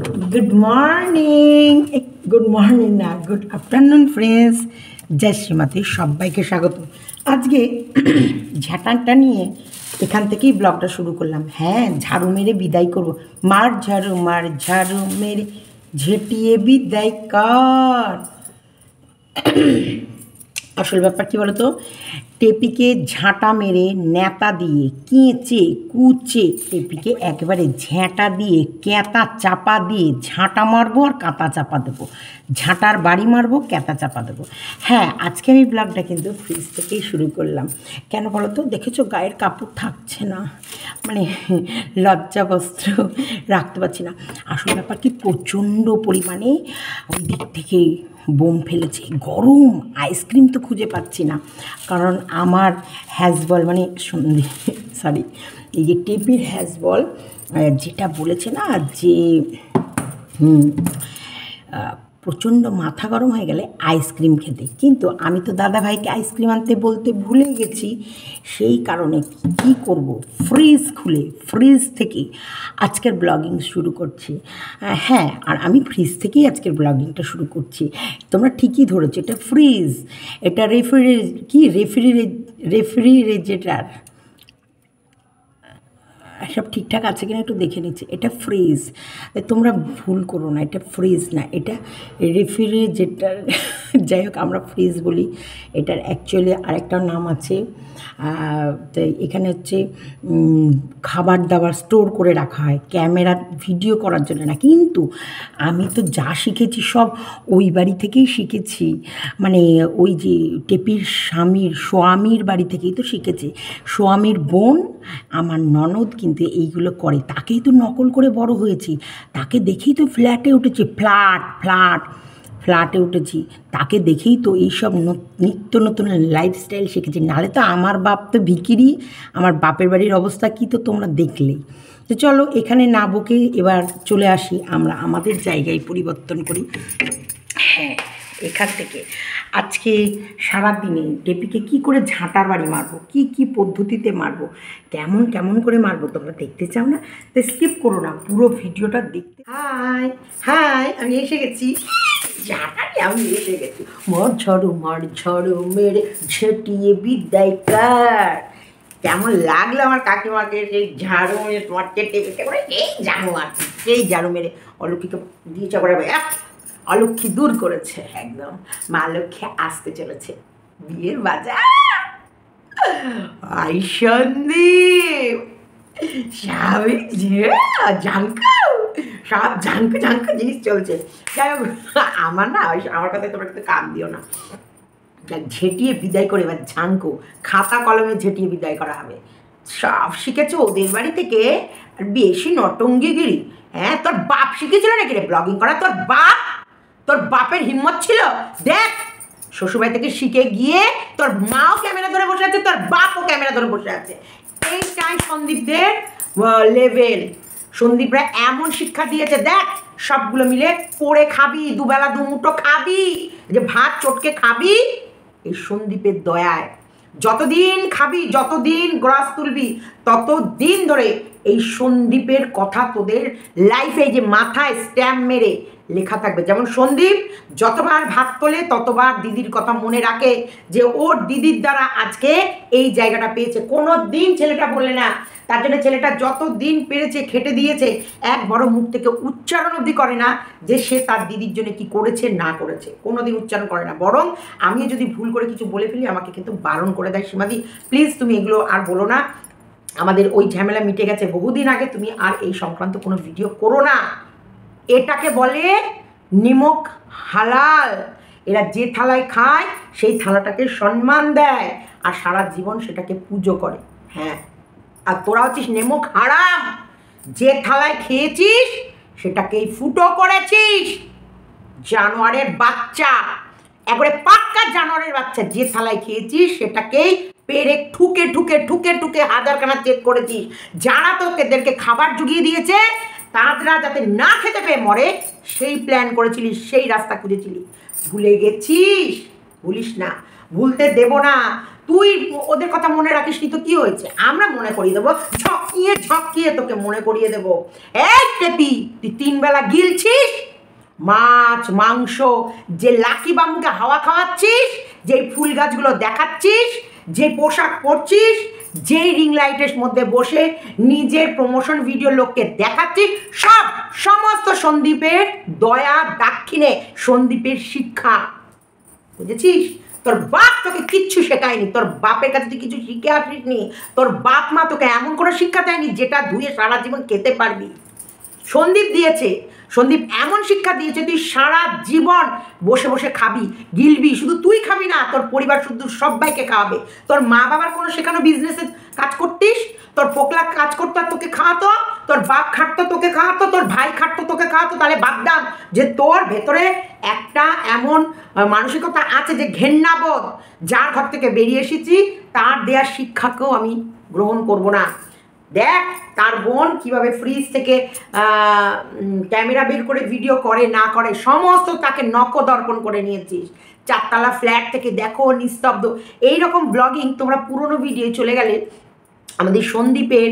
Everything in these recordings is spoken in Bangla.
Good morning. Good morning না, গুড আফটারনুন ফ্রেন্ডস। জয় শ্রীমতী, সবাইকে স্বাগত। আজকে ঝাঁটানটা নিয়ে এখান থেকেই ব্লগটা শুরু করলাম। হ্যাঁ, ঝাড়ু মেরে বিদায় করব। মার ঝাড়ু মেরে ঝেঁটিয়ে বিদায় কর। আসল ব্যাপার কী বলতো, টেপিকে ঝাঁটা মেরে ন্যাতা দিয়ে কেঁচে কুচে টেপিকে একেবারে ঝ্যাঁটা দিয়ে ক্যাঁতা চাপা দিয়ে ঝাঁটা মারবো আর কাঁতা চাপা দেবো, ঝাঁটার বাড়ি মারবো, ক্যাঁতা চাপা দেবো। হ্যাঁ, আজকে আমি ব্লগটা কিন্তু ফ্রিজ থেকেই শুরু করলাম। কেন বলো তো, দেখেছো গায়ের কাপড় থাকছে না, মানে লজ্জা বস্ত্র রাখতে পারছি না। আসল ব্যাপার কি, প্রচণ্ড পরিমাণে ওই দিক থেকে বোম ফেলেছে, গরম আইসক্রিম তো খুঁজে পাচ্ছি না। কারণ আমার হ্যাজবল মানে সরি এই যে টেপির হ্যাজবল যেটা বলেছে না যে প্রচণ্ড মাথা গরম হয়ে গেলে আইসক্রিম খেতে, কিন্তু আমি তো দাদাভাইকে আইসক্রিম আনতে বলতে ভুলে গেছি। সেই কারণে কী করব, ফ্রিজ খুলে ফ্রিজ থেকে আজকের ব্লগিং শুরু করছি। হ্যাঁ, আর আমি ফ্রিজ থেকেই আজকের ব্লগিংটা শুরু করছি। তোমরা ঠিকই ধরেছো, এটা ফ্রিজ, এটা রেফ্রিজারেটর সব ঠিকঠাক আছে কিনা একটু দেখে নিচ্ছি। এটা ফ্রিজ, তোমরা ভুল করো না, এটা ফ্রিজ না, এটা রেফ্রিজারেটর। যাই হোক, আমরা ফ্রিজ বলি, এটার অ্যাকচুয়ালি আরেকটা নাম আছে। তো এখানে হচ্ছে খাবার দাবার স্টোর করে রাখা হয়, ক্যামেরা ভিডিও করার জন্য না। কিন্তু আমি তো যা শিখেছি সব ওই বাড়ি থেকেই শিখেছি, মানে ওই যে টেপির স্বামীর বাড়ি থেকেই তো শিখেছি। স্বামীর বোন আমার ননদ কিন্তু এইগুলো করে, তাকেই তো নকল করে বড় হয়েছি, তাকে দেখেই তো ফ্ল্যাটে উঠেছি, ফ্ল্যাটে উঠেছি, তাকে দেখেই তো এইসব নিত্য নতুন লাইফস্টাইল শিখেছি। নাহলে তো আমার বাপ তো ভিখিরি, আমার বাপের বাড়ির অবস্থা কী তো তোমরা দেখলেই। তো চলো, এখানে না বকে এবার চলে আসি আমরা আমাদের জায়গায় পরিবর্তন করি। হ্যাঁ, এখান থেকে আজকে সারাদিনে টেপিকে কি করে ঝাঁটার বাড়ি মারবো, কি পদ্ধতিতে মারবো, কেমন করে মারবো, তোমরা দেখতে চাও না? তো স্কিপ করো না, পুরো ভিডিওটা দেখতে। হাই, আমি এসে গেছি, আমি এসে গেছি। মার ঝাড়ু মেরে ঝেঁটিয়ে বিদায় কর। কেমন লাগলো আমার কাকিমাকে সেই ঝাড়ু মেরে তোমার টেপিকে করে এই ঝাড়ু মেরে অলক্ষীকে দিয়েছে করে অলক্ষী দূর করেছে একদম। মা লক্ষ্মী আসতে চলেছে, বিয়ের বাজার। আই সন্দীপ স্বাভাবিক যে সব ঝাঙ্কু জিনিস চলছে। যাই হোক, আমার না আমার কথায় তোমরা কিন্তু কান দিও না। ঝেঁটিয়ে বিদায় করে এবার ঝাঙ্কু খাতা কলমে ঝেঁটিয়ে বিদায় করা হবে। সব শিখেছো ওদের বাড়ি থেকে, আর বেশি নটঙ্গিগিরি। হ্যাঁ, তোর বাপ শিখেছিল নাকি রে ব্লগিং করা? তোর বাপের হিম্মত ছিল? দেখ, শ্বশুরবাড়ি থেকে শিখে গিয়ে তোর মাও ক্যামেরা ধরে বসে আছে, তোর বাপও ক্যামেরা ধরে বসে আছে। এইটাই সন্দীপদের লেভেল। সন্দীপরা এমন শিক্ষা দিয়েছে, দেখ সবগুলো মিলে করে খাবি, দুবেলা দুমুঠো খাবি, যে ভাত চটকে খাবি এই সন্দীপের দয়ায়। যতদিন খাবি, যতদিন গ্রাস তুলবি, ততদিন ধরে এই সন্দীপের কথা তোদের লাইফে যে মাথায় স্ট্যাম্প মেরে লেখা থাকবে। যেমন সন্দীপ যতবার ভাত তোলে ততবার দিদির কথা মনে রাখে, যে ওর দিদির দ্বারা আজকে এই জায়গাটা পেয়েছে। কোনো দিন ছেলেটা বলে না, তার জন্য ছেলেটা যত দিন পেরেছে খেটে দিয়েছে, এক বড় মুখ থেকে উচ্চারণ অবধি করে না যে সে তার দিদির জন্য কি করেছে না করেছে, কোনো দিন উচ্চারণ করে না। বরং আমি যদি ভুল করে কিছু বলে ফেলি আমাকে কিন্তু বারণ করে দেয়, সীমাদি প্লিজ তুমি এগুলো আর বলো না, আমাদের ওই ঝামেলা মিটে গেছে বহুদিন আগে, তুমি আর এই সংক্রান্ত কোনো ভিডিও করো না। এটাকে বলে নিমক হালাল। এরা যে থালায় খায় সেই থালাটাকে সম্মান দেয় আর সারা জীবন সেটাকে পুজো করে। হ্যাঁ, আর তোরা হচ্ছিস নেমক হারাম, যে থালায় খেয়েছিস সেটাকেই ফুটো করেছিস। জানোয়ারের বাচ্চা, একবারে পাক্কা জানোয়ারের বাচ্চা, যে থালায় খেয়েছিস সেটাকেই পেরে ঠুকে হাজারখানা চেক করেছিস। যারা তোদেরকে খাবার জুগিয়ে দিয়েছে তারা যাতে না খেতে পেয়ে মরে, সেই প্ল্যান করেছিলিস, সেই রাস্তা খুঁজেছিলি। ভুলে গেছিস? ভুলিস না, ভুলতে দেব না। তুই ওদের কথা মনে রাখিস নি তো কি হয়েছে, আমরা মনে করিয়ে দেবো, ঝকিয়ে ঝকিয়ে তোকে মনে করিয়ে দেবো। এই টেপি, তুই 3 বেলা গিলছিস মাছ মাংস, যে লাকি বাম্বুকে হাওয়া খাওয়াচ্ছিস, যে ফুল গাছগুলো দেখাচ্ছিস, যে পোশাক পরছিস, যেই রিং লাইটের মধ্যে বসে নিজের প্রমোশন ভিডিও লোককে দেখাচ্ছিস, সমস্ত সন্দীপের দয়া দাক্ষিণে, সন্দীপের শিক্ষা, বুঝেছিস? তোর বাপ তোকে কিচ্ছু শেখায়নি, তোর বাপের কাছে তুই কিছু শিখে আসিসনি, তোর বাপ মা তোকে এমন কোনো শিক্ষা দেয়নি যেটা ধুয়ে সারা জীবন খেতে পারবি। সন্দীপ দিয়েছে, সন্দীপ এমন শিক্ষা দিয়েছে তুই সারা জীবন বসে বসে খাবি, গিলবি, শুধু তুই খাবি না, তোর পরিবার শুধু সবাইকে খাওয়াবে। তোর মা বাবার কোনো শেখানো বিজনেসে কাজ করতিস, তোর পোকলা কাজ করতো আর তোকে খাওয়াতো, তোর বাপ খাটতো তোকে খাওয়াতো, তোর ভাই খাটতো তোকে খাওয়াতো, তাহলে ভাবতাম যে তোর ভেতরে একটা এমন মানসিকতা আছে যে ঘেন্নাবোধ, যার ঘর থেকে বেরিয়ে এসেছি তার দেওয়ার শিক্ষাকেও আমি গ্রহণ করব না। দেখ তার বোন কীভাবে ফ্রিজ থেকে ক্যামেরা বের করে ভিডিও করে না করে সমস্ত তাকে নখদর্পণ করে নিয়েছিস। 4 তলা ফ্ল্যাট থেকে দেখো নিস্তব্ধ, এইরকম ব্লগিং তোমরা পুরনো ভিডিও চলে গেলে আমাদের সন্দীপের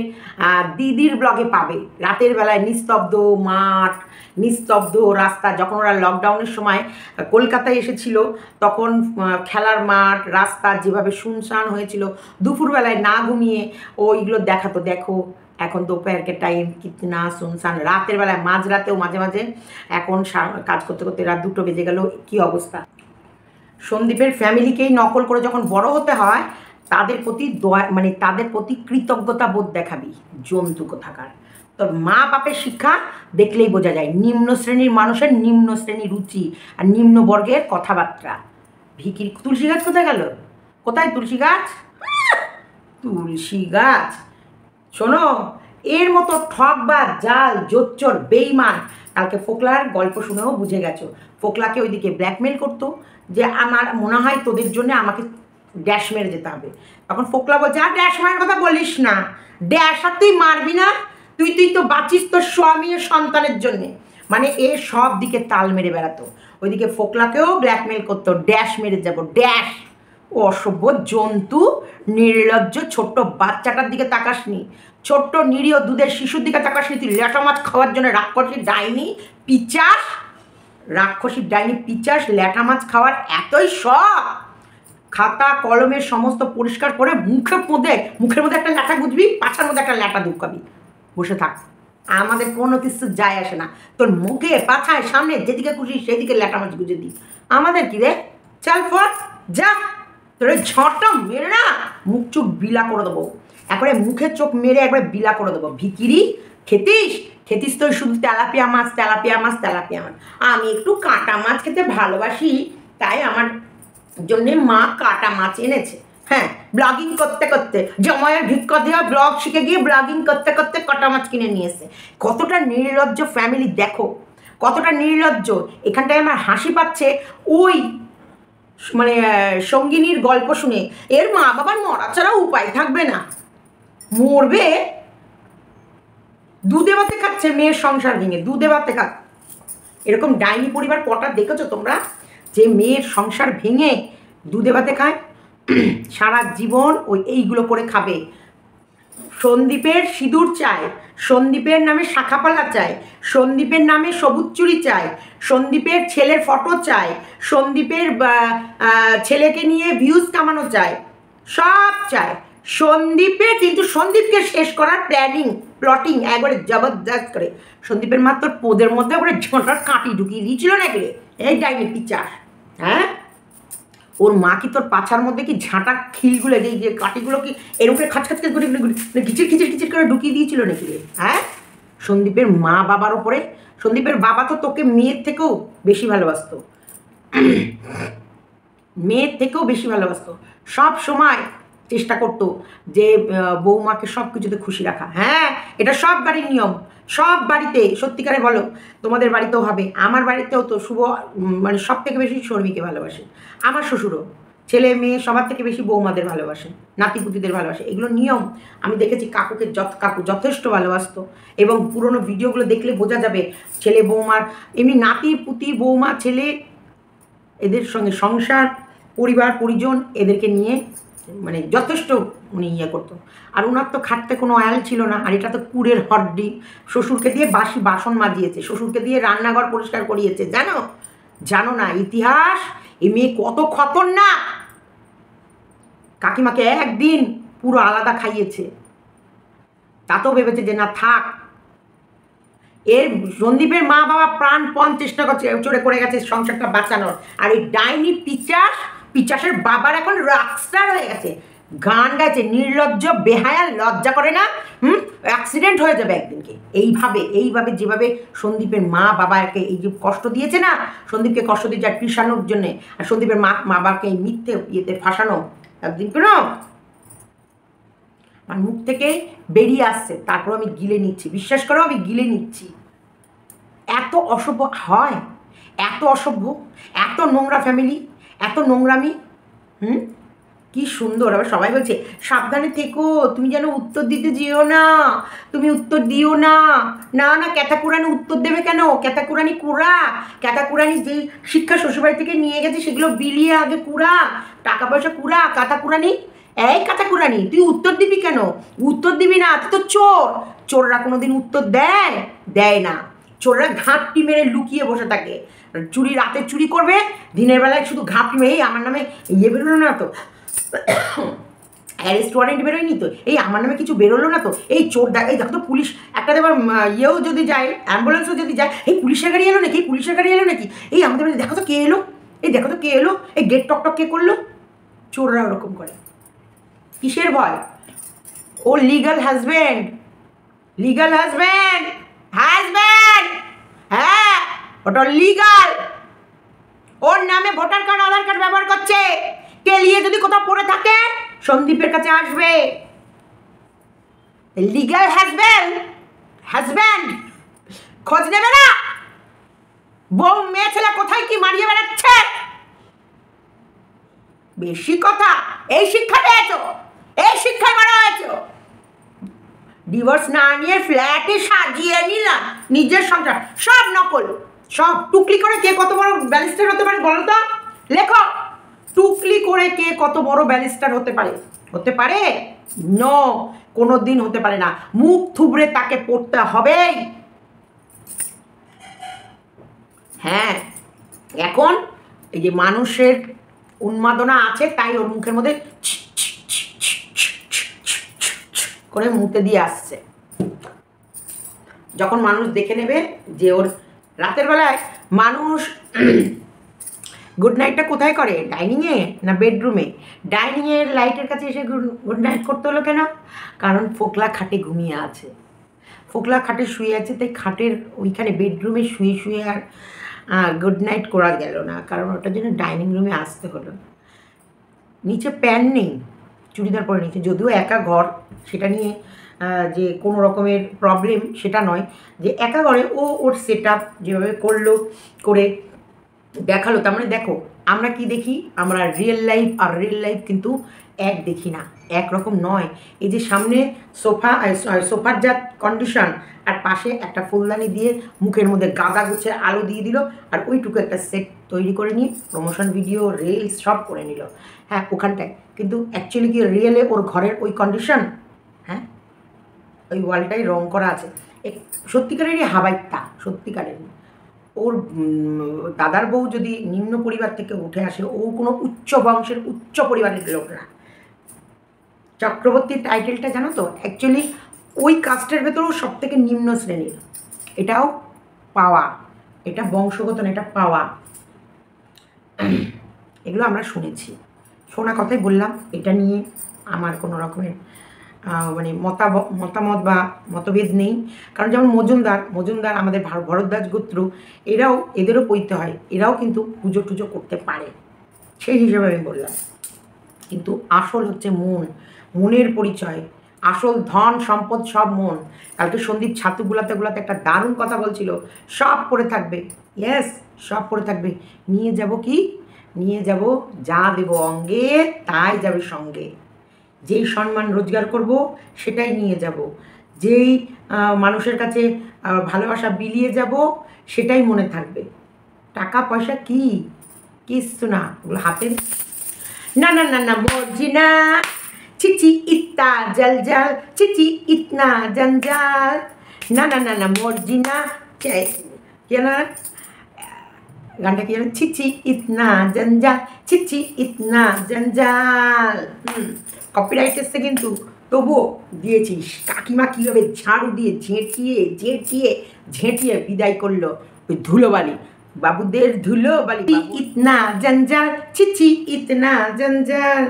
দিদির ব্লগে পাবে। রাতের বেলায় নিস্তব্ধ মাঠ, নিস্তব্ধ রাস্তা, যখন ওরা লকডাউনের সময় কলকাতায় এসেছিল তখন খেলার মাঠ রাস্তা যেভাবে শুনশান হয়েছিল, দুপুরবেলায় না ঘুমিয়ে ওইগুলো দেখাতো। দেখো এখন दोपहर টাইম কিতনা শুনশান, রাতের বেলায় মাঝরাতেও মাঝে মাঝে, এখন কাজ করতে করতে রাত 2টো বেজে গেল, কী অবস্থা। সন্দীপের ফ্যামিলিকেই নকল করে যখন বড় হতে হয় তাদের প্রতি দয়া, মানে তাদের প্রতি কৃতজ্ঞতা বোধ দেখাবি, জন্তু কোথাকার। তোর মা বাপের শিক্ষা দেখলেই বোঝা যায়, নিম্ন শ্রেণীর মানুষের নিম্ন শ্রেণীর রুচি আর নিম্ন বর্গের কথাবার্তা। ভিকির তুলসী গাছ কোথায় গেল? কোথায় তুলসী গাছ? তুলসী গাছ, শোনো, এর মতো ঠকবাজ জাল জোচ্চর বেইমান কালকে ফোকলার গল্প শুনেও বুঝে গেছো। ফোকলাকে ওইদিকে ব্ল্যাকমেল করতো যে আমার মনে হয় তোদের জন্য আমাকে ড্যাশ মেরে যেতে হবে। তখন ফোকলা বলছে আর ড্যাশ মারার কথা বলিস না, ড্যাশ আর তুই মারবি না, তুই তো বাঁচিস তোর স্বামী ও সন্তানের জন্যে। মানে এ সব দিকে তাল মেরে বেড়াতো, ওইদিকে ফোকলাকেও ব্ল্যাকমেল করতো, ড্যাশ মেরে যাবো ড্যাশ। ও অসভ্য জন্তু, নির্লজ্জ, ছোট্ট বাচ্চাটার দিকে তাকাসনি, ছোট্ট নিরীহ দুধের শিশুর দিকে তাকাসনি, তুই ল্যাটা মাছ খাওয়ার জন্য রাক্ষসী ডাইনি পিচাস, রাক্ষসী ডাইনি পিচাস, ল্যাটা মাছ খাওয়ার এতই শখ, খাতা কলমের সমস্ত পরিষ্কার করে মুখের মধ্যে একটা ল্যাটা গুজবি, পাছার মধ্যে একটা ল্যাটা দুকাবি, বসে থাক, আমাদের কোনো কিছু যায় আসে না। তোর মুখে পাছায় সামনে যেদিকে খুশি সেদিকে ল্যাটা মাছ গুজে দিই, আমাদের কি রে? চল ফট যা, তোর ওই ঝড়টা মেরে না মুখ চোখ বিলা করে দেবো, একবারে মুখের চোখ মেরে একবারে বিলা করে দেবো। ভিকিরি, খেতিস তো শুধু তেলাপিয়া মাছ তেলাপিয়া মাছ তেলাপিয়া মাছ। আমি একটু কাঁটা মাছ খেতে ভালোবাসি, তাই আমার জন্যে মা কাঁটা মাছ এনেছে। হ্যাঁ, ব্লগিং করতে করতে জমায়ের ভিক্ষা দেওয়া ব্লগ শিখে গিয়ে ব্লগিং করতে করতে কাঁটা মাছ কিনে নিয়ে এসে। কতটা নির্লজ্জ ফ্যামিলি দেখো, কতটা নির্লজ্জ। এখানটায় আমার হাসি পাচ্ছে ওই মানে সঙ্গিনীর গল্প শুনে, এর মা বাবার মরা ছাড়া উপায় থাকবে না, মরবে, দুধে ভাতে খাচ্ছে মেয়ের সংসার ভেঙে, দুধে ভাতে খাচ্ছে। এরকম ডাইনি পরিবার কটা দেখেছো তোমরা, যে মেয়ের সংসার ভেঙে দুধে ভাতে খায়? সারা জীবন ওই এইগুলো করে খাবে। সন্দীপের সিঁদুর চায়, সন্দীপের নামে শাখাপালা চায়, সন্দীপের নামে সবুজ চুরি চায়, সন্দীপের ছেলের ফটো চায়, সন্দীপের ছেলেকে নিয়ে ভিউজ কামানো চায়, সব চায় সন্দীপের। কিন্তু সন্দীপকে শেষ করার প্লটিং একবারে জবরদস্ত করে সন্দীপের মাত্র পোদের মধ্যে একবারে ঝোঁটার কাঁটি ঢুকিয়ে দিয়েছিল নাকি রে এই ডাইনি পিচাস। হ্যাঁ, ওর মা কি তোর পাছার মধ্যে কি ঝাঁটা খিলগুলো এই যে কাঠিগুলো কি এরকম খাচ করে খিচির করে ঢুকিয়ে দিয়েছিল নাকি রে? হ্যাঁ, সন্দীপের মা বাবার ওপরে, সন্দীপের বাবা তো তোকে মেয়ের থেকেও বেশি ভালোবাসতো, মেয়ের থেকেও বেশি ভালোবাসতো, সব সময় চেষ্টা করতো যে বৌমাকে সব কিছুতে খুশি রাখা। হ্যাঁ, এটা সব বাড়ির নিয়ম, সব বাড়িতে। সত্যিকারে বলো, তোমাদের বাড়িতেও হবে, আমার বাড়িতেও তো শুভ মানে সব থেকে বেশি শর্মিকে ভালোবাসে, আমার শ্বশুরও, ছেলে মেয়ে সবার থেকে বেশি বৌমাদের ভালোবাসে, নাতিপুতিদের ভালোবাসে, এগুলো নিয়ম। আমি দেখেছি কাকুকে কাকু যথেষ্ট ভালোবাসতো, এবং পুরনো ভিডিওগুলো দেখলে বোঝা যাবে ছেলে বৌমার, এমনি নাতি পুতি বৌমা ছেলে এদের সঙ্গে সংসার পরিবার পরিজন এদেরকে নিয়ে মানে যথেষ্ট উনি ইয়ে করতো। আর ওনার তো খাটতে কোনো অয়েল ছিল না, আর এটা তো কুড়ের হড্ডি। শ্বশুরকে দিয়ে বাসি বাসন মাজিয়েছে, শ্বশুরকে দিয়ে রান্নাঘর পরিষ্কার করিয়েছে, জানো? জানো না ইতিহাস? এই মেয়ে কত খতরনাক। কাকিমাকে একদিন পুরো আলাদা খাইয়েছে, তাতেও ভেবেছে যে না থাক। এর সন্দীপের মা বাবা প্রাণপণ চেষ্টা করছে, চড়ে করে গেছে সংসারটা বাঁচানোর। আর এই ডাইনি পিচাসের বাবার এখন রকস্টার হয়ে গেছে, গান গাইছে, নির্লজ্জ বেহায়া, লজ্জা করে না? অ্যাক্সিডেন্ট হয়ে যাবে একদিনকে। এইভাবে যেভাবে সন্দীপের মা বাবাকে এই যে কষ্ট দিয়েছে না, সন্দীপকে কষ্ট দিয়ে যায় পিষানোর জন্যে, আর সন্দীপের মা বাবাকে এই মিথ্যে ইয়েতে ফাঁসানো, একদিন কেন আমার মুখ থেকে বেরিয়ে আসছে, তারপর আমি গিলে নিচ্ছি, বিশ্বাস করো আমি গিলে নিচ্ছি। এত অসভ্য হয়, এত অসভ্য, এত নোংরা ফ্যামিলি, এত নোংরামি। কি সুন্দর। আবার সবাই বলছে সাবধানে থেকো, তুমি যেন উত্তর দিতে যেও না, তুমি উত্তর দিও না। না না, ক্যাতাকুরানি উত্তর দেবে কেন? ক্যাতাকুরানি কুড়া, ক্যাতাকুরানি যে শিক্ষা শ্বশুরবাড়ি থেকে নিয়ে গেছে সেগুলো বিলিয়ে আগে কুড়া, টাকা পয়সা কুড়া। কাতাকুরানি, এই কাতাকুরানি তুই উত্তর দিবি কেন? উত্তর দিবি না, তুই তো চোর। চোররা কোনোদিন উত্তর দেয়? দেয় না। চোররা ঘাপটি মেরে লুকিয়ে বসে থাকে। চুরি রাতে চুরি করবে, দিনের বেলায় শুধু ঘাপটি মেরে, এই আমার নামে ইয়ে বেরোলো না তো, অ্যারেস্ট ওয়ারেন্ট বেরোয়নি তো, এই আমার নামে কিছু বেরোলো না তো, এই চোর এই দেখো তো পুলিশ একটা দেবার ইয়েও যদি যায়, অ্যাম্বুলেন্সও যদি যায়, এই পুলিশের গাড়ি এলো নাকি, এই পুলিশের গাড়ি এলো নাকি, এই আমাদের দেখো তো কে এলো, এই দেখো তো কে এলো, এই গেট টকটক কে করলো। চোররা ওরকম করে। কিসের ভয়? ও legal husband, legal husband, husband, হ্যাঁ ওটা লিগাল। ওর নামে ভোটার কার্ড আধার কার্ড ব্যবহার করছে, কেলিয়ে যদি কোথাও পড়ে থাকে সন্দীপের কাছে আসবে। লিগাল হাজব্যান্ড, হাজব্যান্ড খোঁজ নেবে না? বউ মেয়ে ছেলে কোথায় কি মারিয়ে বেড়াচ্ছে? বেশি কথা। এই শিক্ষা পেয়েছো, এই শিক্ষায় বড় হয়েছো। ডিভোর্স না নিয়ে ফ্ল্যাটে সাজিয়ে নিলাম নিজের সংসার, সব নকল, সব টুকলি করে। কে কত বড় ব্যারিস্টার হতে পারে বলো তো? লেখো, টুকলি করে কে কত বড় ব্যারিস্টার হতে পারে? হতে পারে? নো, কোনো দিন হতে পারে না। মুখ থুবড়ে তাকে পড়তে হবেই। হ্যাঁ, এখন এই যে মানুষের উন্মাদনা আছে, তাই ওর মুখের মধ্যে করে মুতে দিয়ে আসছে। যখন মানুষ দেখে নেবে যে ওর রাতের বেলায় মানুষ গুড নাইটটা কোথায় করে? ডাইনিংয়ে না বেডরুমে? ডাইনিংয়ের লাইটের কাছে এসে গুড নাইট করতে হলো কেন? কারণ ফোকলা খাটে ঘুমিয়ে আছে, ফোকলা খাটে শুয়ে আছে, তাই খাটের ওইখানে বেডরুমে শুয়ে শুয়ে আর গুড নাইট করা গেল না, কারণ ওটার জন্য ডাইনিং রুমে আসতে হলো। নিচে প্যান নেই, চুড়িদার পরে নিচে, যদিও একা ঘর, সেটা নিয়ে যে কোনো রকমের প্রবলেম সেটা নয়, যে একা ঘরে ও ওর সেট আপ যেভাবে করলো, করে দেখালো। তার মানে দেখো আমরা কি দেখি, আমরা রিয়েল লাইফ আর রিয়েল লাইফ কিন্তু এক দেখি না, একরকম নয়। এই যে সামনে সোফার যা কন্ডিশন, আর পাশে একটা ফুলদানি দিয়ে মুখের মধ্যে গাদা গুছে আলো দিয়ে দিল, আর ওইটুকু একটা সেট তৈরি করে নিয়ে প্রমোশন ভিডিও রিলস সব করে নিল। হ্যাঁ ওখানটায়, কিন্তু অ্যাকচুয়ালি কি রিয়েলে ওর ঘরের ওই কন্ডিশন? হ্যাঁ, ওই ওয়ালটাই রং করা আছে। সত্যিকারেরই হাবাইতা, সত্যিকারেরই। ওর দাদার বউ যদি নিম্ন পরিবার থেকে উঠে আসে, ও কোনো উচ্চ বংশের উচ্চ পরিবারের লোক না। চক্রবর্তীর টাইটেলটা জানো তো, অ্যাকচুয়ালি ওই কাস্টের ভেতরেও সব থেকে নিম্ন শ্রেণীর। এটাও পাওয়া, এটা বংশগত না, এটা পাওয়া। এগুলো আমরা শুনেছি, শোনা কথাই বললাম। এটা নিয়ে আমার কোনো রকমের মানে মতামত বা মতভেদ নেই। কারণ যেমন মজুমদার আমাদের ভরদ্বাজ গোত্র, এদেরও পৈতে হয়, এরাও কিন্তু পুজো টুজো করতে পারে, সেই হিসেবে আমি বললাম। কিন্তু আসল হচ্ছে মনের পরিচয়, আসল ধন সম্পদ সব মন। কালকে সন্দীপ ছাতু গুলাতে একটা দারুণ কথা বলছিল, সব পড়ে থাকবে। ইয়েস, সব পড়ে থাকবে। নিয়ে যাব কি? নিয়ে যাব যা দেব অঙ্গে তাই যাবে সঙ্গে। যেই সম্মান রোজগার করব সেটাই নিয়ে যাব, যেই মানুষের কাছে ভালোবাসা বিলিয়ে যাব সেটাই মনে থাকবে। টাকা পয়সা কি কিচ্ছু না, ওগুলো হাতের ना ना ना ना मोर्जिना चिची इतना जल जल चिची इतना जंजाल ना ना ना ना मोर्जिना क्या ना গানটা কি জানো চিচি ইতনা জঞ্জাল চিচি ইতনা জঞ্জাল কপিরাইট এসছে কিন্তু তবুও দিয়েছিস কাকিমা কীভাবে ঝাড়ু দিয়ে ঝেঁটিয়ে ঝেঁটিয়ে ঝেঁটিয়ে বিদায় করলো ওই ধুলোবালি বাবুদের ধুলোবালি ইতনা জঞ্জাল চিচি ইতনা জঞ্জাল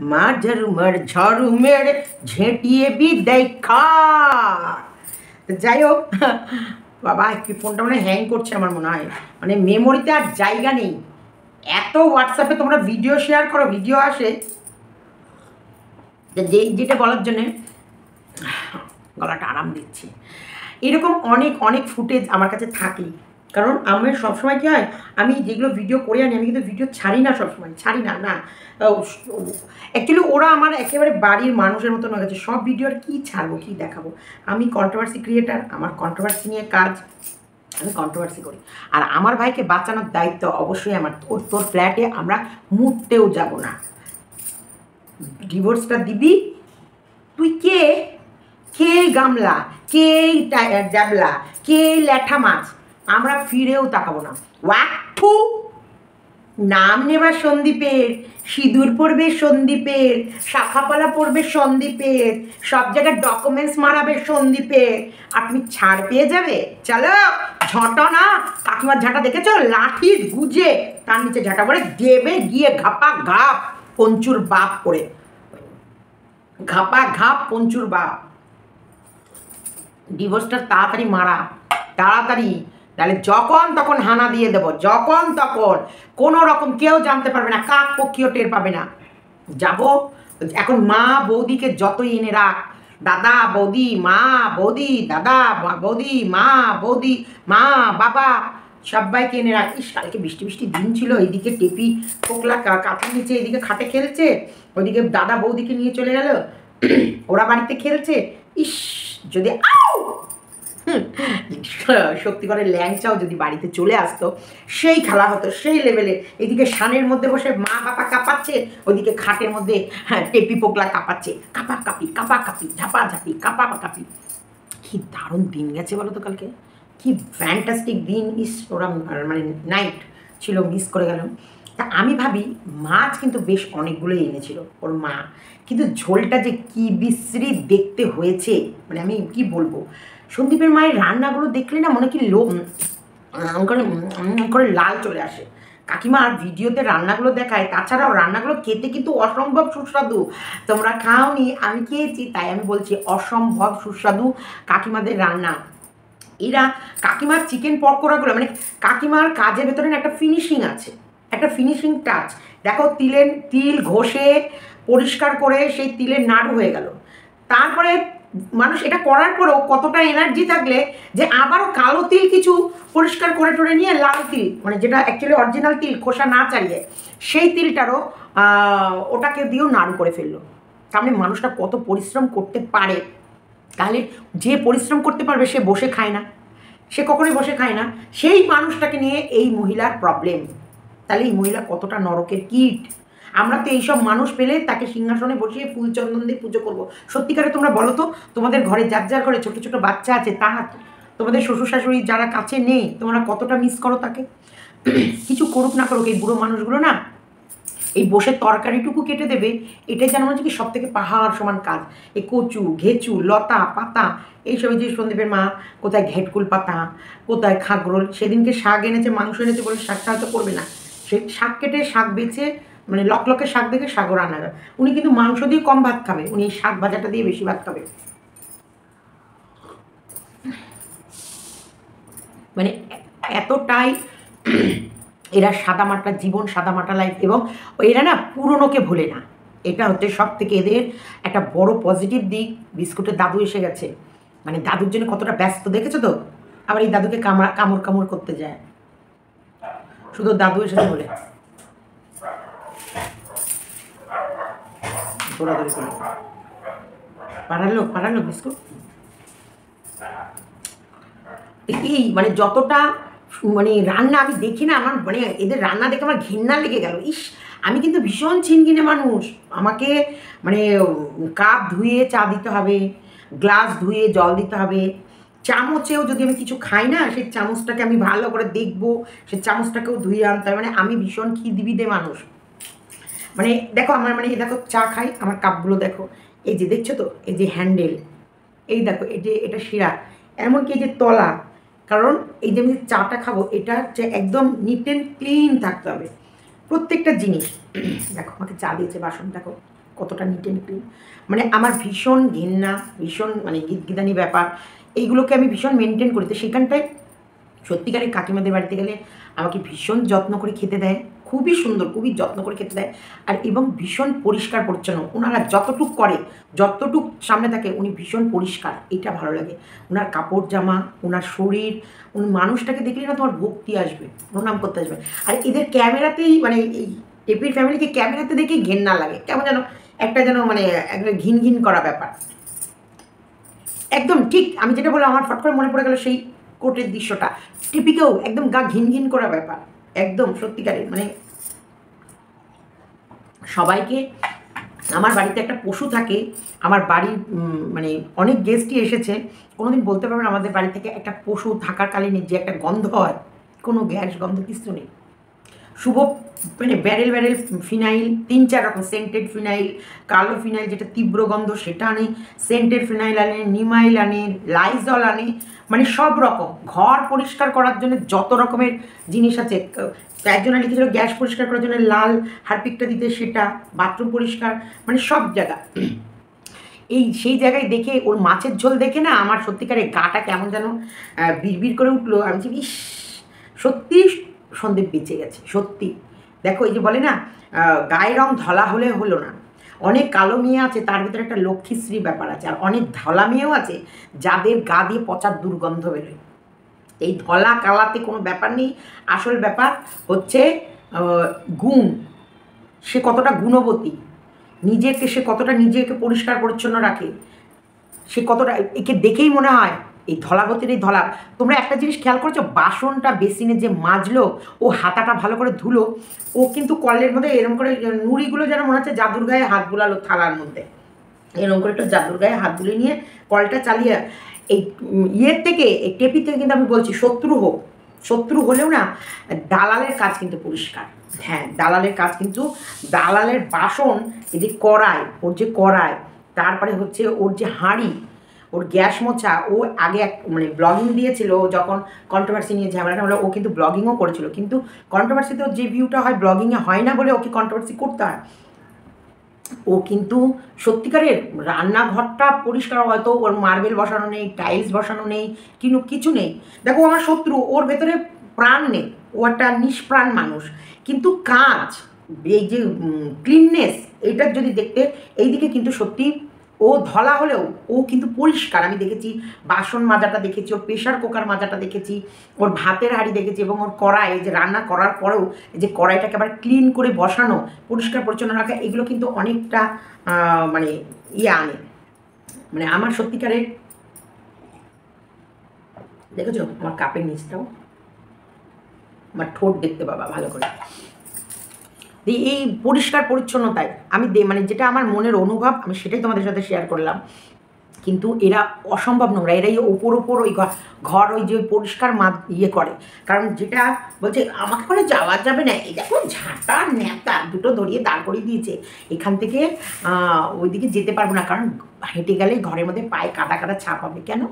মার ঝাড়ু মেরে ঝেঁটিয়ে বিদায় খা যাই হোক বাবা কি ফোনটা মানে হ্যাং করছে আমার মনে হয় মানে মেমোরিতে আর জায়গা নেই এত হোয়াটসঅ্যাপে তোমরা ভিডিও শেয়ার করো ভিডিও আসে যেটা বলার জন্যে গলাটা আরাম দিচ্ছে এরকম অনেক অনেক ফুটেজ আমার কাছে থাকে কারণ আমি সবসময় কী হয় আমি যেগুলো ভিডিও করে আনি আমি কিন্তু ভিডিও ছাড়ি না সবসময় ছাড়ি না না অ্যাকচুয়ালি ওরা আমার একেবারে বাড়ির মানুষের মতন হয়ে গেছে সব ভিডিও আর কী ছাড়বো কী দেখাবো আমি কন্ট্রোভার্সি ক্রিয়েটার আমার কন্ট্রোভার্সি নিয়ে কাজ আমি কন্ট্রোভার্সি করি আর আমার ভাইকে বাঁচানোর দায়িত্ব অবশ্যই আমার তোর ফ্ল্যাটে আমরা মুততেও যাব না ডিভোর্সটা দিবি তুই কে কে গামলা কে ডাবলা কে ল্যাঠা মাছ আমরা ফিরেও তাকাবো না ওয়াকফু নাম নেবার সন্দীপের সিঁদুর পড়বে সন্দীপের শাখাপালা পড়বে সন্দীপের সব জায়গায় ডকুমেন্টস মারাবে সন্দীপের আর তুমি ছাড় পেয়ে যাবে চলো ঝাঁটা না কাকিমার ঝাঁটা দেখেছো লাঠির গুজে তার নিচে ঝাঁটা পড়ে দেবে গিয়ে ঘাপা ঘাপ পঞ্চুর বাপ করে ঘাপা ঘাপ পঞ্চুর বাপ ডিভোর্সটা তাড়াতাড়ি মারা তাড়াতাড়ি তাহলে যখন তখন হানা দিয়ে দেবো যখন তখন কোনো রকম কেউ জানতে পারবে না কাক পক্ষীও টের পাবে না যাব এখন মা বৌদিকে যতই এনে রাখ দাদা বৌদি মা বৌদি দাদা বৌদি মা বৌদি মা বাবা সবাইকে এনে রাখ ইস কালকে বৃষ্টি বৃষ্টি দিন ছিল এইদিকে টেপি পোকলা কাঁথার নিচে এইদিকে খাটে খেলছে ওইদিকে দাদা বৌদিকে নিয়ে চলে গেল ওরা বাড়িতে খেলছে ইস যদি সত্যি করে ল্যাংচাও যদি বাড়িতে চলে আসতো সেই খেলা হতো সেই লেভেলে এদিকে শানের মধ্যে বসে মা বাবা কাঁপাচ্ছে ওইদিকে খাটের মধ্যে টেপি পোকলা কাঁপাচ্ছে কাপা কাপি ঝাপা ঝাপি কাপা কাপি কি দারুণ দিন গেছে বলো তো কালকে কি ফ্যান্টাস্টিক দিন ইস ওরা মানে নাইট ছিল মিস করে গেল তা আমি ভাবি মাছ কিন্তু বেশ অনেকগুলোই এনেছিল ওর মা কিন্তু ঝোলটা যে কি বিশ্রী দেখতে হয়েছে মানে আমি কি বলবো সন্দীপের মায়ের রান্নাগুলো দেখলে না মনে কি লোভ করে লাল চলে আসে কাকিমার ভিডিওতে রান্নাগুলো দেখায় তাছাড়াও রান্নাগুলো খেতে কিন্তু অসম্ভব সুস্বাদু তোমরা খাওনি আমি খেয়েছি তাই আমি বলছি অসম্ভব সুস্বাদু কাকিমাদের রান্না এরা কাকিমার চিকেন পকোড়াগুলো মানে কাকিমার কাজের ভেতরে একটা ফিনিশিং আছে একটা ফিনিশিং টাচ দেখো তিল ঘষে পরিষ্কার করে সেই তিলের নাড়ু হয়ে গেল তারপরে মানুষ এটা করার পরেও কতটা এনার্জি থাকলে যে আবারও কালো তিল কিছু পরিষ্কার করে টরে নিয়ে লাল তিল মানে যেটা অ্যাকচুয়ালি অরিজিনাল তিল খোসা না চালিয়ে সেই তিলটারও ওটাকে দিয়েও নাড়ু করে ফেললো তাহলে মানুষটা কত পরিশ্রম করতে পারে তাহলে যে পরিশ্রম করতে পারবে সে বসে খায় না সে কখনোই বসে খায় না সেই মানুষটাকে নিয়ে এই মহিলার প্রবলেম তাহলে এই মহিলা কতটা নরকের কীট আমরা তো এইসব মানুষ পেলে তাকে সিংহাসনে বসিয়ে ফুল চন্দন দিয়ে পুজো করবো সত্যিকারে তোমরা বলো তো তোমাদের ঘরে যার যার ঘরে ছোটো ছোটো বাচ্চা আছে তারা তোমাদের শ্বশুর শাশুড়ি যারা কাছে নেই তোমরা কতটা মিস করো তাকে কিছু করুক না করুক এই বুড়ো মানুষগুলো না এই বসে তরকারিটুকু কেটে দেবে এটাই যেন হচ্ছে কি সব থেকে পাহাড় সমান কাজ এই কচু ঘেঁচু লতা পাতা এইসব যে সন্দীপের মা কোথায় ঘেটকুল পাতা কোথায় খাগরোল সেদিনকে শাক এনেছে মাংস এনেছে বলে শাকটা হয়তো করবে না সে শাক কেটে শাক বেছে মানে লকলকে শাক দেখে শাকও রান্না করে উনি কিন্তু মাংস দিয়ে কম ভাত খাবে উনি শাক ভাজাটা দিয়ে বেশি ভাত খাবে মানে এতটাই এরা সাদামাটা জীবন সাদামাটা লাইফ এবং এরা না পুরনোকে ভোলে না এটা হচ্ছে সব থেকে এদের একটা বড় পজিটিভ দিক বিস্কুটের দাদু এসে গেছে মানে দাদুর জন্য কতটা ব্যস্ত দেখেছো তো আবার এই দাদুকে কামড় করতে যায় শুধু দাদু এসেছে বলে দৌড়াদৌড়ি করে পাড়ার লোক বিস্কুট এই মানে যতটা মানে রান্না আমি দেখি না আমার মানে এদের রান্না দেখে আমার ঘৃণা লেগে গেল ইস আমি কিন্তু ভীষণ ছিনকিনে মানুষ। আমাকে মানে কাপ ধুয়ে চা দিতে হবে, গ্লাস ধুয়ে জল দিতে হবে, চামচেও যদি আমি কিছু খাই না সেই চামচটাকে আমি ভালো করে দেখবো, সেই চামচটাকেও ধুয়ে আনতে হবে। মানে আমি ভীষণ খিদবিদে মানুষ। মানে দেখো আমার মানে দেখো চা খাই, আমার কাপগুলো দেখো, এই যে দেখছো তো, এই যে হ্যান্ডেল, এই দেখো এই যে এটা শিরা, এমনকি এই যে তলা, কারণ এই যে আমি চাটা খাবো এটা হচ্ছে একদম নিট অ্যান্ড ক্লিন থাকতে হবে প্রত্যেকটা জিনিস। দেখো আমাকে চা দিয়েছে বাসন, দেখো কতটা নিট অ্যান্ড ক্লিন। মানে আমার ভীষণ ঘেন্না, ভীষণ মানে গিদগিদানি ব্যাপার, এইগুলোকে আমি ভীষণ মেনটেন করি। তো সেখানটায় সত্যিকারের কাকিমাদের বাড়িতে গেলে আমাকে ভীষণ যত্ন করে খেতে দেয়, খুবই সুন্দর, খুবই যত্ন করে খেতে দেয়। আর এবং ভীষণ পরিষ্কার পরিচ্ছন্ন, ওনারা যতটুক করে, যতটুক সামনে থাকে উনি ভীষণ পরিষ্কার, এটা ভালো লাগে। ওনার কাপড় জামা, ওনার শরীর, উনি মানুষটাকে দেখলে না তোমার ভক্তি আসবে, প্রণাম করতে আসবে। আর এদের ক্যামেরাতেই মানে এই টেপির ফ্যামিলিকে ক্যামেরাতে দেখেই ঘেন্না লাগে, কেমন যেন একটা যেন মানে একটা ঘিন ঘিন করা ব্যাপার। একদম ঠিক আমি যেটা বললাম, আমার ফট করে মনে পড়ে গেল সেই কোর্টের দৃশ্যটা, টিপিকেও একদম গা ঘিন ঘিন করা ব্যাপার, একদম সত্যিকারের। মানে সবাইকে, আমার বাড়িতে একটা পশু থাকে, আমার বাড়ির মানে অনেক গেস্টই এসেছে, কোনোদিন বলতে পারবেন আমাদের বাড়ি থেকে একটা পশু থাকাকালীন যে একটা গন্ধ হয়, কোনো গ্যাস গন্ধ কিছু নেই। শুভ মানে ব্যারেল ব্যারেল ফিনাইল, 3-4 রকম সেন্টেড ফিনাইল, কালো ফিনাইল যেটা তীব্র গন্ধ সেটা আনে, সেন্টেড ফিনাইল আনে, নিমাইল আনে, লাইজল আনে, মানে সব রকম ঘর পরিষ্কার করার জন্য যত রকমের জিনিস আছে। একজনে লিখেছিল গ্যাস পরিষ্কার করার জন্য লাল হারপিকটা দিতে, সেটা বাথরুম পরিষ্কার, মানে সব জায়গা। এই সেই জায়গায় দেখে ওর মাছের ঝোল দেখে না আমার সত্যিকারের গাটা কেমন যেন বিড়বিড় করে উঠলো। আমি বলছি ইস, সত্যি সন্দীপ বেঁচে গেছে সত্যি। দেখো এই যে বলে না গায়ের রং ধলা হলে হলো না, অনেক কালো মেয়ে আছে তার ভিতরে একটা লক্ষ্মীশ্রী ব্যাপার আছে, আর অনেক ধলা মেয়েও আছে যাদের গা দিয়ে পচার দুর্গন্ধ বেরোয়। এই ধলা কালাতে কোনো ব্যাপার নেই, আসল ব্যাপার হচ্ছে গুণ, সে কতটা গুণবতী, নিজেকে সে কতটা নিজেকে পরিষ্কার পরিচ্ছন্ন রাখে, সে কতটা, একে দেখেই মনে হয় এই ধলাগতির এই ধলা। তোমরা একটা জিনিস খেয়াল করছো, বাসনটা বেসিনে যে মাজলো, ও হাতাটা ভালো করে ধুলো, ও কিন্তু কলের মধ্যে এরকম করে নুড়িগুলো যেন মনে হচ্ছে জাদুর গায়ে হাত বুলালো থালার মধ্যে, এরকম করে একটু জাদুর গায়ে হাত বুলিয়ে নিয়ে কলটা চালিয়ে এই ইয়ের থেকে, এই টেপি থেকে কিন্তু আমি বলছি শত্রু হোক, শত্রু হলেও না দালালের কাজ কিন্তু পরিষ্কার। হ্যাঁ দালালের কাজ কিন্তু, দালালের বাসন, এই যে কড়াই, ওর যে কড়াই, তারপরে হচ্ছে ওর যে হাঁড়ি, ওর গ্যাস মোছা, ও আগে এক মানে ব্লগিং দিয়েছিল যখন কন্ট্রোভার্সি নিয়ে ঝামেলাটা হলো, ও কিন্তু ব্লগিংও করেছিল, কিন্তু কন্ট্রোভার্সিতে যে ভিউটা হয় ব্লগিংয়ে হয় না বলে ওকে কন্ট্রোভার্সি করতে হয়। ও কিন্তু সত্যিকারের রান্নাঘরটা পরিষ্কার, হয়তো ওর মার্বেল বসানো নেই, টাইলস বসানো নেই, কিন্তু কিছু নেই। দেখো আমার শত্রু, ওর ভেতরে প্রাণ নেই, ও একটা নিষ্প্রাণ মানুষ, কিন্তু কাজ, এই যে ক্লিননেস, এইটার যদি দেখতে এইদিকে কিন্তু সত্যি ও ধলা হলেও ও কিন্তু পরিষ্কার। আমি দেখেছি বাসন মাজাটা দেখেছি, ওর প্রেশার কুকার মাজাটা দেখেছি, ওর ভাতের হাঁড়ি দেখেছি, এবং ওর কড়াই, যে রান্না করার পরেও যে কড়াইটাকে আবার ক্লিন করে বসানো, পরিষ্কার পরিচ্ছন্ন রাখা, এগুলো কিন্তু অনেকটা মানে ইয়ে আনে। মানে আমার সত্যিকারের, দেখেছো আমার কাপের নিচটাও, আমার ঠোঁট দেখতে পাবা ভালো করে। এই পরিষ্কার পরিচ্ছন্নতায় আমি মানে যেটা আমার মনের অনুভব, আমি সেটাই তোমাদের সাথে শেয়ার করলাম। কিন্তু এরা অসম্ভব নোংরা, এরাই ওপর ওই ঘর ওই যে পরিষ্কার ইয়ে করে, কারণ যেটা বলছে আমাকে করে যাওয়া যাবে না, এই দেখো ঝাঁটা ন্যাতা দুটো ধরিয়ে দাঁড় করিয়ে দিয়েছে, এখান থেকে ওইদিকে যেতে পারবো না, কারণ হেঁটে গেলে ঘরের মধ্যে পায়ে কাদা কাদা ছাপ হবে। কেন?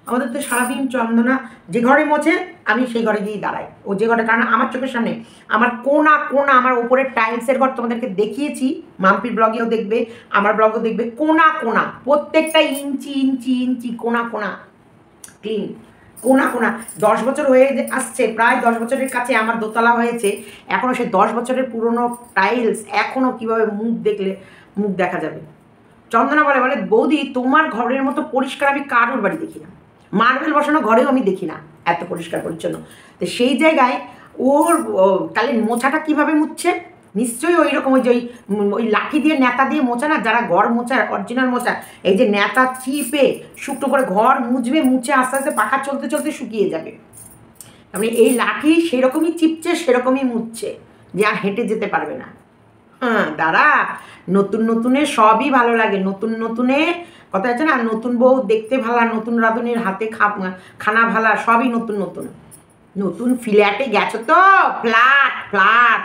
আমাদের তো সারাদিন চন্দনা যে ঘরে মোছে আমি সেই ঘরে গিয়েই দাঁড়াই, ও যে ঘরে, কারণ আমার চোখের সামনে আমার কোনা কোনা, আমার ওপরের টাইলসের ঘর তোমাদেরকে দেখিয়েছি, মাম্পির ব্লগেও দেখবে, আমার ব্লগেও দেখবে, কোনা কোনা প্রত্যেকটা ইঞ্চি ইঞ্চি ইঞ্চি কোনা কোনা ক্লিন, কোনা কোনা। 10 বছর হয়ে আসছে, প্রায় 10 বছরের কাছে আমার দোতলা হয়েছে, এখনও সেই 10 বছরের পুরনো টাইলস এখনও কীভাবে মুখ দেখলে মুখ দেখা যাবে। চন্দনা বলে বৌদি তোমার ঘরের মতো পরিষ্কার আমি কারোর বাড়ি দেখি না, মার্বেল বসানো ঘরেও আমি দেখি না এত পরিষ্কার পরিচ্ছন্ন। তো সেই জায়গায় ওর তাহলে মোছাটা কীভাবে মুছছে, নিশ্চয়ই ওই রকম ওই যে ওই লাঠি দিয়ে ন্যাতা দিয়ে মোছা না, যারা ঘর মোছার অরিজিনাল মোছা, এই যে ন্যাতা চিপে শুকনো করে ঘর মুছবে, মুছে আস্তে আস্তে পাখা চলতে চলতে শুকিয়ে যাবে, মানে এই লাঠি সেরকমই চিপছে সেরকমই মুছছে, যে আর হেঁটে যেতে পারবে না। হ্যাঁ দাঁড়া, নতুন নতুনে সবই ভালো লাগে, নতুন নতুনে কথা আছে না, নতুন বউ দেখতে ভালা, নতুন রাঁধুনির হাতে খানা ভালা, সবই নতুন নতুন। নতুন ফ্ল্যাটে গেছো তো, ফ্ল্যাট ফ্ল্যাট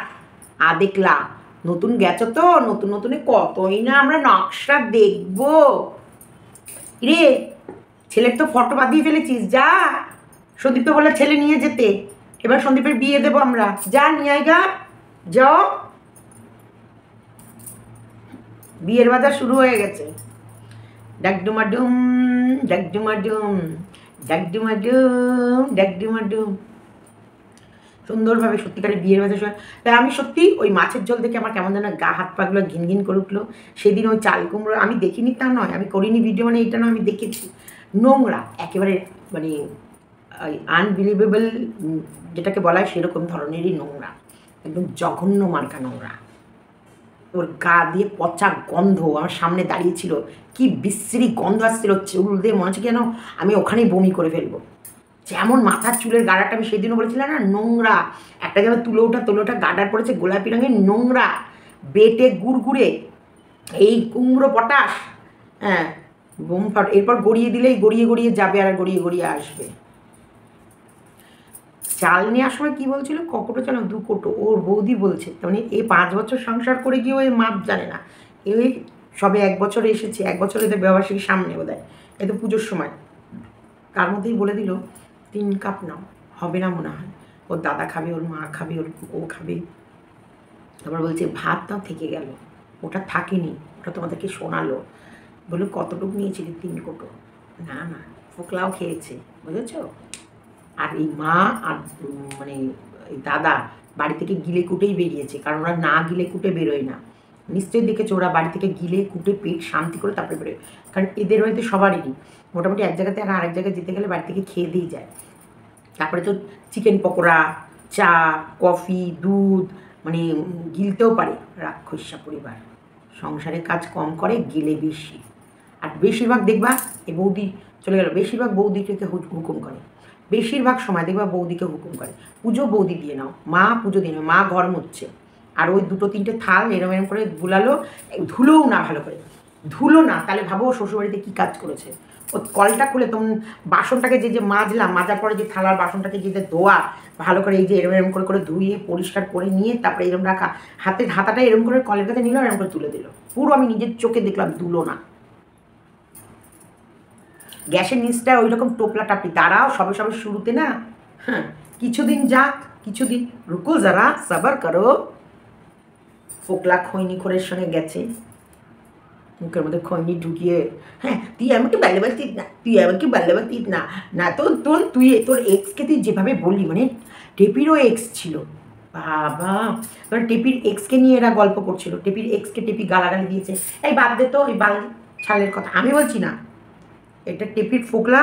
দেখলা নতুন গেছো তো, নতুন নতুনে কতই না আমরা নকশা দেখবো রে। ছেলের তো ফটো বাঁধিয়ে ফেলেছিস, যা। সন্দীপ তো বলে ছেলে নিয়ে যেতে, এবার সন্দীপের বিয়ে দেবো আমরা, যা নিয়ে আয় গা, যাও। বিয়ের বাজার শুরু হয়ে গেছে। ডাকডুমাডুম ডাকডুমাডুম ডাকডুমাডুম ডাকডুমাডুম, সুন্দরভাবে সত্যিকারের বিয়ের বাজার সময়। তাই আমি সত্যি ওই মাছের ঝোল দেখে আমার কেমন যেন গা হাত পাগুলো ঘিন ঘিন করে উঠলো। সেদিন ওই চাল কুমড়ো আমি দেখিনি তা নয়, আমি করিনি ভিডিও, মানে এটা নয়, আমি দেখেছি। নোংরা একেবারে, মানে আনবিলিভেবল যেটাকে বলা হয় সেরকম ধরনেরই নোংরা, একদম জঘন্য মার্কা নোংরা। ওর গা দিয়ে পচা গন্ধ, আমার সামনে দাঁড়িয়েছিল, কি বিশ্রী গন্ধ আসছিল, চুল দিয়ে মনে হচ্ছে কেন আমি ওখানেই বমি করে ফেলবো। যেমন মাথার চুলের গাড়াটা আমি সেদিনও বলেছিলাম না, নোংরা। একটা যেমন তুলে ওঠা গাডার পড়েছে গোলাপি রঙের, নোংরা, বেটে গুড়গুড়ে, এই কুমড়ো পটাশ। হ্যাঁ, বোম ফাট, এরপর গড়িয়ে দিলেই গড়িয়ে গড়িয়ে যাবে আর গড়িয়ে গড়িয়ে আসবে। চাল নেওয়ার সময় কী বলছিল, ককটো চাল 2 কোটো, ওর বৌদি বলছে, মানে এই 5 বছর সংসার করে গিয়ে ওই মাপ জানে না, এই সবে 1 বছর এসেছে, 1 বছর এদের ব্যবসায়িক সামনে বোধ হয়, এ তো পুজোর সময়, তার মধ্যেই বলে দিল 3 কাপ নাও, হবে না মনে হয়, ওর দাদা খাবে, ওর মা খাবে, ও খাবে। তারপর বলছে ভাতটাও থেকে গেল, ওটা থাকেনি, ওটা তোমাদেরকে শোনালো। বলে কতটুকু নিয়েছিলে, 3 কোটো। না না, ফোকলাও খেয়েছে, বুঝেছ। আর এই মা আর মানে এই দাদা বাড়ি থেকে গিলে কুটেই বেরিয়েছে, কারণ ওরা না গিলে কুটে বেরোয় না। নিশ্চয়ই দেখেছো ওরা বাড়ি থেকে গিলে কুটে পেট শান্তি করে তারপরে বেরোয়, কারণ এদের হয়তো সবারই মোটামুটি এক জায়গাতে আর আরেক জায়গায় যেতে গেলে বাড়ি থেকে খেয়ে দিয়ে যায়। তারপরে তো চিকেন পকোড়া, চা, কফি, দুধ, মানে গিলতেও পারে। রাক্ষসা পরিবার, সংসারে কাজ কম করে, গিলে বেশি। আর বেশিরভাগ দেখবা এই বৌদি চলে গেল, বেশিরভাগ বৌদিকে হুকুম করে, বেশিরভাগ সময় দেখবা বৌদিকে হুকুম করে, পুজো বৌদি দিয়ে নাও, মা পুজো দিয়ে নাও, মা ঘর মুচ্ছে। আর ওই 2-3টে থাল এরম এরম করে বুলালো, ধুলোও না ভালো করে, ধুলো না, তাহলে ভাবো ও শ্বশুরবাড়িতে কী কাজ করেছে। ও কলটা খুলে তুমি বাসনটাকে যে মাজলাম, মাজার পরে যে থালার বাসনটাকে যে ধোয়া ভালো করে, এই যে এরম এরম করে ধুয়ে পরিষ্কার করে নিয়ে তারপরে এরম রাখা, হাতাটা এরম করে কলের কাছে নিল, এরম করে তুলে দিল, পুরো আমি নিজের চোখে দেখলাম, ধুলো না। গ্যাসের নিচটা ওই রকম টোপলা টাপি, দাঁড়াও, সবে সবে শুরুতে না, হ্যাঁ কিছুদিন যাক, কিছুদিন রুকো যারা, সাবার করো। ফোকলা খৈনি খোরের সঙ্গে গেছে, মুখের মধ্যে খৈনি ঢুকিয়ে, হ্যাঁ তুই আমাকে ভালোবাসিস না, তুই আমাকে ভালোবাসিস না, না তো তুই তোর এক্সকে তুই যেভাবে বললি, মানে টেপিরও এক্স ছিল, বাবা। এবার টেপির এক্সকে নিয়ে এরা গল্প করছিল, টেপির এক্সকে টেপি গালাগালি দিয়েছে, এই বাদ দে তো ওই বাল ছালের কথা, আমি বলছি না, এটা টেপির ফোকলা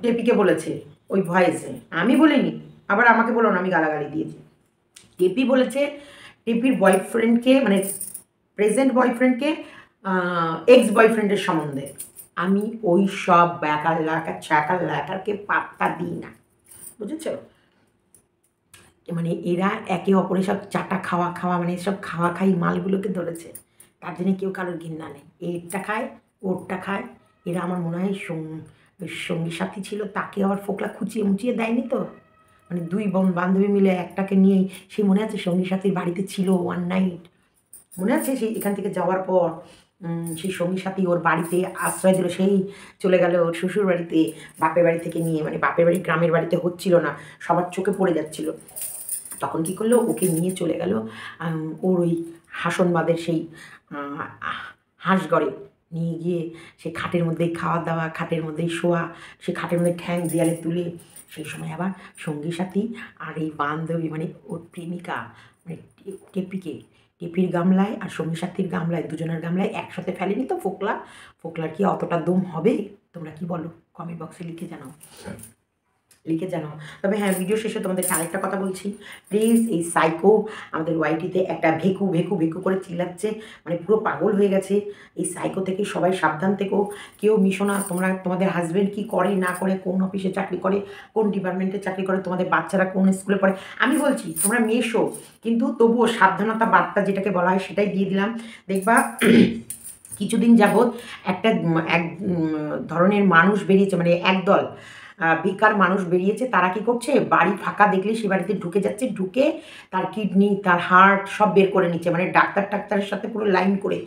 টেপিকে বলেছে ওই ভয়েসে, আমি বলিনি। আবার আমাকে বলো না আমি গালাগালি দিয়েছি। টেপি বলেছে টেপির বয়ফ্রেন্ডকে, মানে প্রেজেন্ট বয়ফ্রেন্ডকে এক্স বয়ফ্রেন্ডের সম্বন্ধে। আমি ওই সব ব্যাকার লাকার ছ্যাকার ল্যাকারকে পাত্তা দিই না, বুঝেছ। মানে এরা একে অপরের সব চাটা খাওয়া, মানে সব খাই মালগুলোকে ধরেছে, তার জন্য কেউ কারোর ঘৃণা নেই, এরটা খায় ওরটা খায়। এরা আমার মনে হয় সঙ্গী সাথী ছিল, তাকে আবার ফোকলা খুঁচিয়ে মুচিয়ে দেয়নি তো, মানে 2 বান্ধবী মিলে একটাকে নিয়েই, সে মনে আছে সঙ্গী সাথীর বাড়িতে ছিল 1 নাইট, মনে আছে সেই এখান থেকে যাওয়ার পর সেই সঙ্গী সাথী ওর বাড়িতে আশ্রয় দিল, সেই চলে গেল ওর শ্বশুর বাড়িতে, বাপের বাড়ি থেকে নিয়ে, মানে বাপের বাড়ি গ্রামের বাড়িতে হচ্ছিল না, সবার চোখে পড়ে যাচ্ছিল, তখন কী করলো, ওকে নিয়ে চলে গেল ওর ওই হাসনবাদের সেই হাঁসগড়ে নিয়ে গিয়ে সে খাটের মধ্যেই খাওয়া দাওয়া, খাটের মধ্যেই শোয়া, সে খাটের মধ্যে ঠ্যাং দেয়ালে তুলে, সেই সময় আবার সঙ্গী সাথী আর এই বান্ধবী, মানে ওর প্রেমিকা, মানে টেপির গামলায় আর সঙ্গী সাথীর গামলায়, দুজনের গামলায় একসাথে ফেলেনি তো ফোকলার কি অতটা দম হবে, তোমরা কি বলো, কমেন্ট বক্সে লিখে জানাও। লিখে জানাও। তবে হ্যাঁ, ভিডিও শেষে তোমাদেরকে আরেকটা কথা বলছি, প্লিজ এই সাইকো আমাদের ওয়াইটিতে একটা ভেকু ভেকু ভেকু করে চিল্লাচ্ছে, মানে পুরো পাগল হয়ে গেছে। এই সাইকো থেকে সবাই সাবধান থেকো, কেউ মিশো না। তোমরা তোমাদের হাজব্যান্ড কী করে না করে, কোন অফিসে চাকরি করে, কোন ডিপার্টমেন্টে চাকরি করে, তোমাদের বাচ্চারা কোন স্কুলে পড়ে, আমি বলছি তোমরা মেশো, কিন্তু তবুও সাবধানতা বার্তা যেটাকে বলা হয় সেটাই দিয়ে দিলাম। দেখবা কিছুদিন যাবৎ এক ধরনের মানুষ বেরিয়েছে, মানে একদল বেকার মানুষ বেরিয়েছে। তারা কি করছে, বাড়ি ফাঁকা দেখলে সে বাড়িতে ঢুকে যাচ্ছে, ঢুকে তার কিডনি, তার হার্ট সব বের করে নিচ্ছে, মানে ডাক্তারের সাথে পুরো লাইন করে,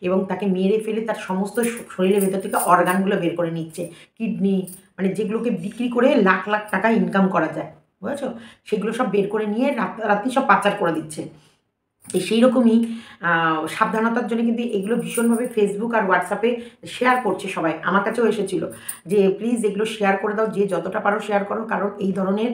এবং তাকে মেরে ফেলে তার সমস্ত শরীরের ভেতর থেকে অর্গানগুলো বের করে নিচ্ছে, কিডনি, মানে যেগুলোকে বিক্রি করে লাখ লাখ টাকা ইনকাম করা যায়, বুঝেছো, সেগুলো সব বের করে নিয়ে রাত্রি সব পাচার করে দিচ্ছে। সেই রকমই সাবধানতার জন্য কিন্তু এগুলো ভীষণভাবে ফেসবুক আর হোয়াটসঅ্যাপে শেয়ার করছে সবাই। আমার কাছেও এসেছিলো যে প্লিজ এগুলো শেয়ার করে দাও, যে যতটা পারো শেয়ার করো, কারণ এই ধরনের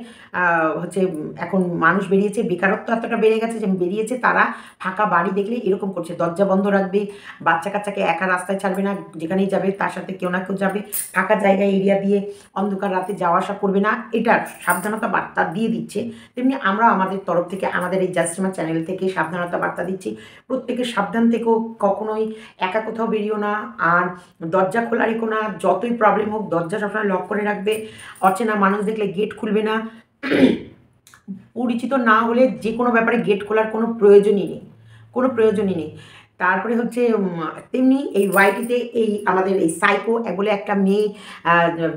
হচ্ছে এখন মানুষ বেরিয়েছে, বেকারত্ব এতটা বেড়ে গেছে যে বেরিয়েছে, তারা ফাঁকা বাড়ি দেখলে এরকম করছে, দরজা বন্ধ রাখবে, বাচ্চা কাচ্চাকে একা রাস্তায় ছাড়বে না, যেখানেই যাবে তার সাথে কেউ না কেউ যাবে, ফাঁকা জায়গায় এরিয়া দিয়ে অন্ধকার রাতে যাওয়া আসা করবে না, এটার সাবধানতা বার্তা দিয়ে দিচ্ছে। তেমনি আমরা আমাদের তরফ থেকে, আমাদের এই জাস্টিমা চ্যানেল থেকে সাবধানতা বার্তা দিচ্ছি, প্রত্যেকে সাবধান থেকো, কখনোই একা কোথাও বেরিও না, আর দরজা খোলা রেখো না, যতই প্রবলেম হোক দরজা সবসময় লক করে রাখবে, অচেনা মানুষ দেখলে গেট খুলবে না, পরিচিত না হলে যে কোনো ব্যাপারে গেট খোলার কোনো প্রয়োজনই নেই, কোনো প্রয়োজনই নেই। তারপরে হচ্ছে তেমনি এই ওয়াইটিতে এই আমাদের এই সাইকো বলে একটা মেয়ে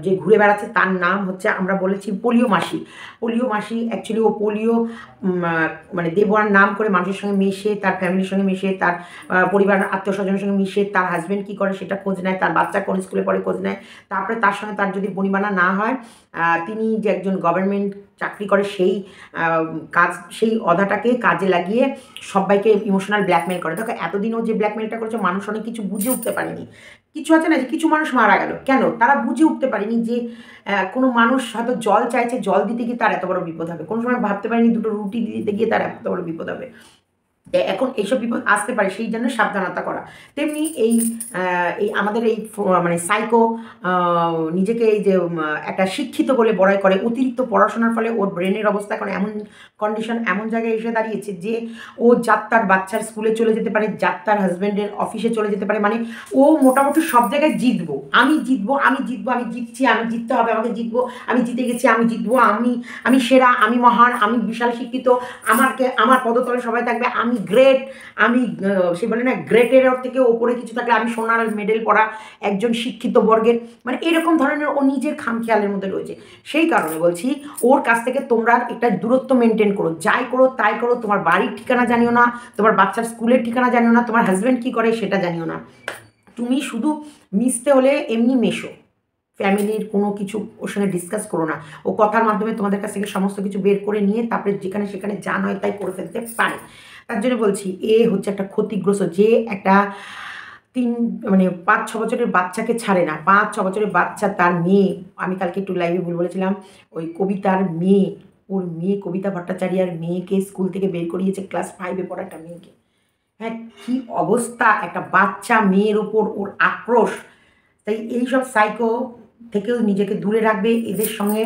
যে ঘুরে বেড়াচ্ছে, তার নাম হচ্ছে আমরা বলেছি পোলিও মাসি। পোলিও মাসি অ্যাকচুয়ালি ও পোলিও মানে দেওয়ার নাম করে মানুষের সঙ্গে মিশে, তার ফ্যামিলির সঙ্গে মিশে, তার পরিবার আত্মীয় স্বজনের সঙ্গে মিশে, তার হাজব্যান্ড কী করে সেটা খোঁজ নেয়, তার বাচ্চা কোন স্কুলে পড়ে খোঁজ নেয়, তারপরে তার সঙ্গে তার যদি বনিবানা না হয়, তিনি যে একজন গভর্নমেন্ট চাকরি করে সেই কাজ, সেই অধাটাকে কাজে লাগিয়ে সবাইকে ইমোশনাল ব্ল্যাকমেল করে। দেখো এতদিনও যে ব্ল্যাকমেলটা করেছে, মানুষ অনেক কিছু বুঝে উঠতে পারেনি। কিছু আছে না যে কিছু মানুষ মারা গেল কেন, তারা বুঝে উঠতে পারেনি যে কোনো মানুষ হয়তো জল চাইছে, জল দিতে গিয়ে তার এত বড় বিপদ হবে, কোনো সময় ভাবতে পারেনি দুটো রুটি দিতে গিয়ে তার এত বড় বিপদ হবে। এখন এইসব বিপদ আসতে পারে, সেই জন্য সাবধানতা করা। তেমনি এই আমাদের এই মানে সাইকো নিজেকে এই যে একটা শিক্ষিত বলে বড়াই করে, অতিরিক্ত পড়াশোনার ফলে ওর ব্রেনের অবস্থা এখন এমন কন্ডিশন, এমন জায়গায় এসে দাঁড়িয়েছে যে ও যাত্রার বাচ্চার স্কুলে চলে যেতে পারে, যাত্রার হাজব্যান্ডের অফিসে চলে যেতে পারে, মানে ও মোটামুটি সব জায়গায় জিতবো, আমি জিতবো, আমি জিতবো, আমি জিতছি, আমি জিততে হবে, আমাকে জিতবো, আমি জিতে গেছি, আমি জিতবো, আমি সেরা, আমি মহান, আমি বিশাল শিক্ষিত, আমার পদতলে সবাই থাকবে, আমি গ্রেট, আমি সে বলে না গ্রেটের থেকে ওপরে কিছু থাকলে আমি সোনার মেডেল পড়া একজন শিক্ষিত বর্গের, মানে এরকম ধরনের ও নিজের খামখেয়ালের মধ্যে রয়েছে। সেই কারণে বলছি ওর কাছ থেকে তোমরা একটা দূরত্ব মেনটেন করো, যাই করো তাই করো, তোমার বাড়ির ঠিকানা জানিও না, তোমার বাচ্চার স্কুলের ঠিকানা জানিও না, তোমার হাজব্যান্ড কী করে সেটা জানিও না, তুমি শুধু মিশতে হলে এমনি মেশো, ফ্যামিলির কোনো কিছু ওর সঙ্গে ডিসকাস করো না, ও কথার মাধ্যমে তোমাদের কাছ থেকে সমস্ত কিছু বের করে নিয়ে তারপরে যেখানে সেখানে যা নয় তাই করে ফেলতে পারে। তার জন্য বলছি এ হচ্ছে একটা ক্ষতিগ্রস্ত, যে একটা 5-6 বছরের বাচ্চাকে ছাড়ে না, 5-6 বছরের বাচ্চা, তার মেয়ে, আমি কালকে একটু লাইভে বলেছিলাম, ওই কবিতার মেয়ে, ওর মেয়ে কবিতা ভট্টাচার্যার মেয়েকে স্কুল থেকে বের করিয়েছে, ক্লাস 5-এ পড়া একটা মেয়েকে। হ্যাঁ, কী অবস্থা, একটা বাচ্চা মেয়ের ওপর ওর আক্রোশ। তাই এইসব সাইকো থেকেও নিজেকে দূরে রাখবে, এদের সঙ্গে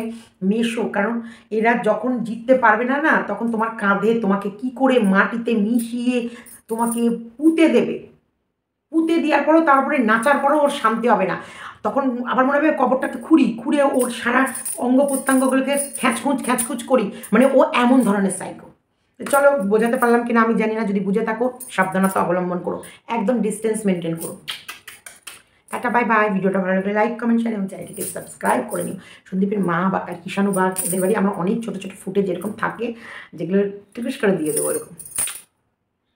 মেশো, কারণ এরা যখন জিততে পারবে না না, তখন তোমার কাঁধে তোমাকে কি করে মাটিতে মিশিয়ে তোমাকে পুঁতে দেবে, পুঁতে দেওয়ার পরও তারপরে নাচার পরও ওর শান্তি হবে না, তখন আবার মনে হবে কবরটাকে খুঁড়ে ওর সারা অঙ্গ প্রত্যঙ্গগুলোকে খ্যাঁচখুঁচ করি, মানে ও এমন ধরনের সাইকো। চলো বোঝাতে পারলাম কিনা আমি জানি না, যদি বুঝে থাকো সাবধানতা অবলম্বন করো, একদম ডিস্টেন্স মেনটেন করো। Tata, bye bye. ভিডিওটা ভালো লাগলে লাইক, কমেন্ট, শেয়ার এবং চ্যানেলটিকে সাবস্ক্রাইব করে নিও। সন্দীপের মা বা কিষাণু বা এদের বাড়ি আমরা অনেক ছোটো ছোটো ফুটেজ এরকম থাকে, যেগুলো টিকিস করে দিয়ে দেবো এরকম।